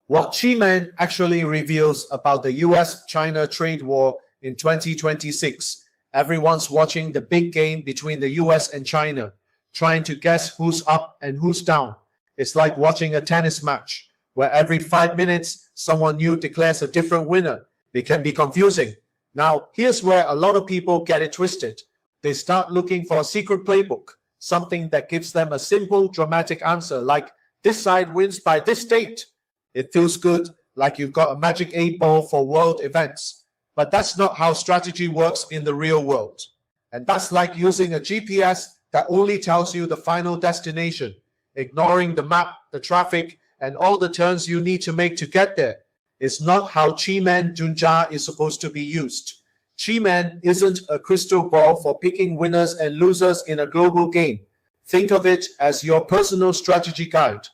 What QiMen actually reveals about the US-China trade war in 2026. Everyone's watching the big game between the US and China, trying to guess who's up and who's down. It's like watching a tennis match, where every 5 minutes, someone new declares a different winner. It can be confusing. Now, here's where a lot of people get it twisted. They start looking for a secret playbook, something that gives them a simple, dramatic answer like, this side wins by this date. It feels good, like you've got a magic 8-ball for world events. But that's not how strategy works in the real world. And that's like using a GPS that only tells you the final destination, ignoring the map, the traffic, and all the turns you need to make to get there. It's not how QiMen Junjia is supposed to be used. QiMen isn't a crystal ball for picking winners and losers in a global game. Think of it as your personal strategy guide.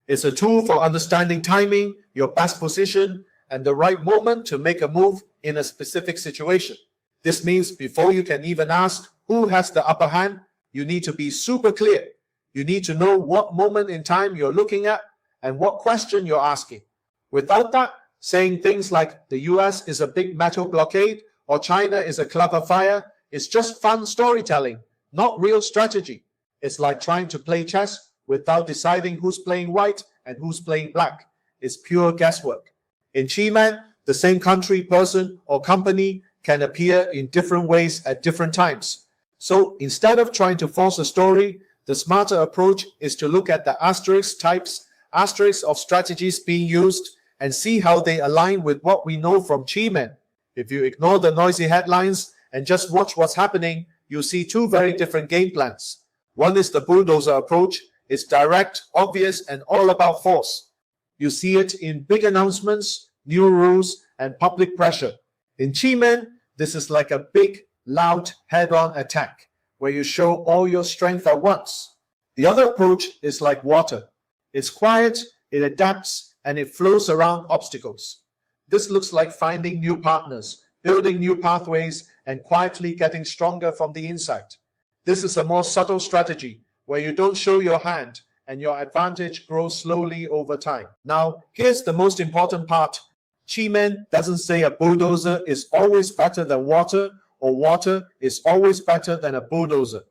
It's a tool for understanding timing, your best position, and the right moment to make a move in a specific situation. This means before you can even ask who has the upper hand, you need to be super clear. You need to know what moment in time you're looking at and what question you're asking. Without that, saying things like the US is a big metal blockade or China is a clever fire is just fun storytelling, not real strategy. It's like trying to play chess without deciding who's playing white and who's playing black. It's pure guesswork. In QiMen, the same country, person, or company can appear in different ways at different times. So instead of trying to force a story, the smarter approach is to look at the asterisk types, asterisks of strategies being used, and see how they align with what we know from QiMen. If you ignore the noisy headlines and just watch what's happening, you'll see two very different game plans. One is the bulldozer approach. It's direct, obvious, and all about force. You see it in big announcements, new rules, and public pressure. In QiMen, this is like a big, loud, head-on attack, where you show all your strength at once. The other approach is like water. It's quiet, it adapts, and it flows around obstacles. This looks like finding new partners, building new pathways, and quietly getting stronger from the inside. This is a more subtle strategy, where you don't show your hand, and your advantage grows slowly over time. Now, here's the most important part. QiMen doesn't say a bulldozer is always better than water, or water is always better than a bulldozer.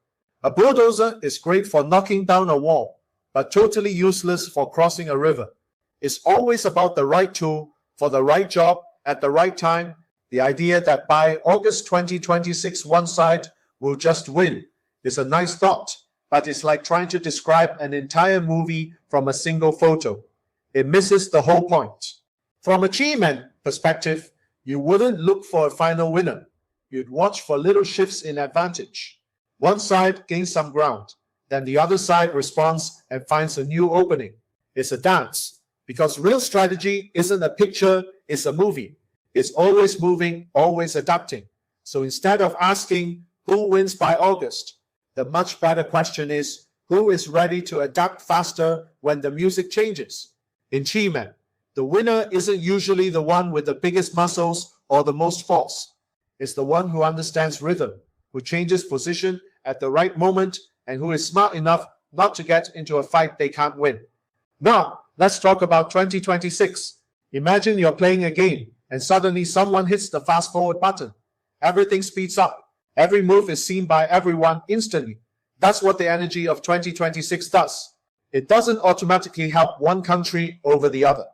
A bulldozer is great for knocking down a wall, but totally useless for crossing a river. It's always about the right tool for the right job at the right time. The idea that by August 2026 one side will just win is a nice thought, but it's like trying to describe an entire movie from a single photo. It misses the whole point. From a QiMen perspective, you wouldn't look for a final winner. You'd watch for little shifts in advantage. One side gains some ground, then the other side responds and finds a new opening. It's a dance, because real strategy isn't a picture, it's a movie. It's always moving, always adapting. So instead of asking who wins by August, the much better question is who is ready to adapt faster when the music changes. In QiMen, the winner isn't usually the one with the biggest muscles or the most force. It's the one who understands rhythm, who changes position at the right moment, and who is smart enough not to get into a fight they can't win. Now, let's talk about 2026. Imagine you're playing a game, and suddenly someone hits the fast-forward button. Everything speeds up. Every move is seen by everyone instantly. That's what the energy of 2026 does. It doesn't automatically help one country over the other.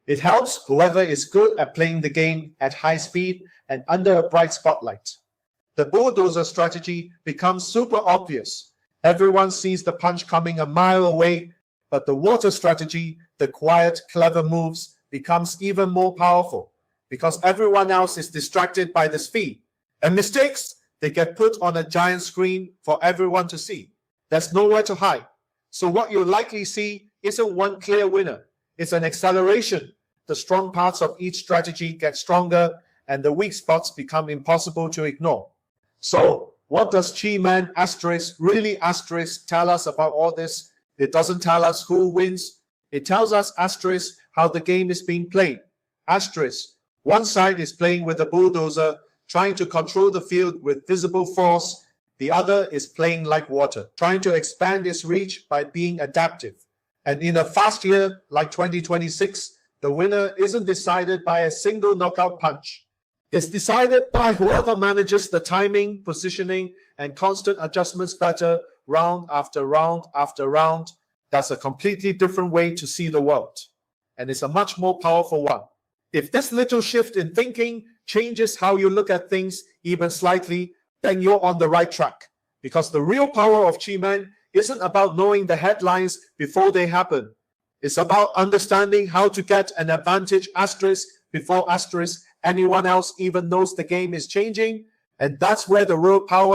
It helps whoever is good at playing the game at high speed and under a bright spotlight. The bulldozer strategy becomes super obvious. Everyone sees the punch coming a mile away, but the water strategy, the quiet, clever moves, becomes even more powerful because everyone else is distracted by the speed. And mistakes, they get put on a giant screen for everyone to see. There's nowhere to hide. So what you'll likely see isn't one clear winner. It's an acceleration. The strong parts of each strategy get stronger, and the weak spots become impossible to ignore. So, what does QiMen really tell us about all this? It doesn't tell us who wins. It tells us how the game is being played. One side is playing with a bulldozer, trying to control the field with visible force. The other is playing like water, trying to expand its reach by being adaptive. And in a fast year like 2026, The winner isn't decided by a single knockout punch. It's decided by whoever manages the timing, positioning, and constant adjustments better round after round after round. That's a completely different way to see the world. And it's a much more powerful one. If this little shift in thinking changes how you look at things even slightly, then you're on the right track. Because the real power of QiMen isn't about knowing the headlines before they happen. It's about understanding how to get an advantage asterisk before asterisk anyone else even knows the game is changing. And that's where the real power